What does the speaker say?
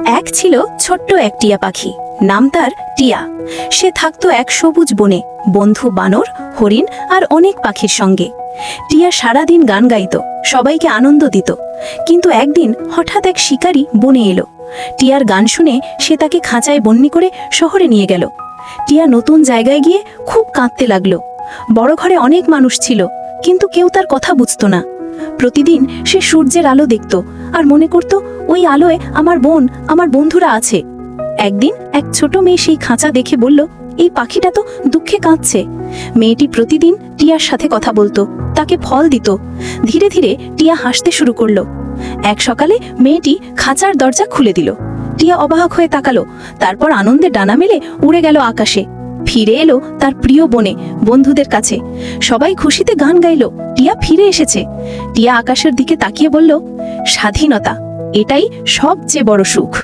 এক ছিল ছোট্ট এক টিয়া পাখি, নাম তার টিয়া। সে থাকতো এক সবুজ বনে, বন্ধু বানর, হরিণ আর অনেক পাখির সঙ্গে। টিয়া সারাদিন গান গাইত, সবাইকে আনন্দ দিত। কিন্তু একদিন হঠাৎ এক শিকারী বনে এলো। টিয়ার গান শুনে সে তাকে খাঁচায় বন্দি করে শহরে নিয়ে গেল। টিয়া নতুন জায়গায় গিয়ে খুব কাঁদতে লাগলো। বড় ঘরে অনেক মানুষ ছিল, কিন্তু কেউ তার কথা বুঝতো না। প্রতিদিন সে সূর্যের আলো দেখত আর মনে করত, ওই আলোয় আমার বোন, আমার বন্ধুরা আছে। একদিন এক ছোট মেয়ে সেই খাঁচা দেখে বলল, এই পাখিটা তো দুঃখে কাঁদছে। মেয়েটি প্রতিদিন টিয়ার সাথে কথা বলতো, তাকে ফল দিত। ধীরে ধীরে টিয়া হাসতে শুরু করলো। এক সকালে মেয়েটি খাঁচার দরজা খুলে দিল। টিয়া অবাক হয়ে তাকালো, তারপর আনন্দে ডানা মেলে উড়ে গেল আকাশে। ফিরে এলো তার প্রিয় বনে, বন্ধুদের কাছে। সবাই খুশিতে গান গাইলো, টিয়া ফিরে এসেছে। টিয়া আকাশের দিকে তাকিয়ে বলল, স্বাধীনতা, এটাই সবচেয়ে বড় সুখ।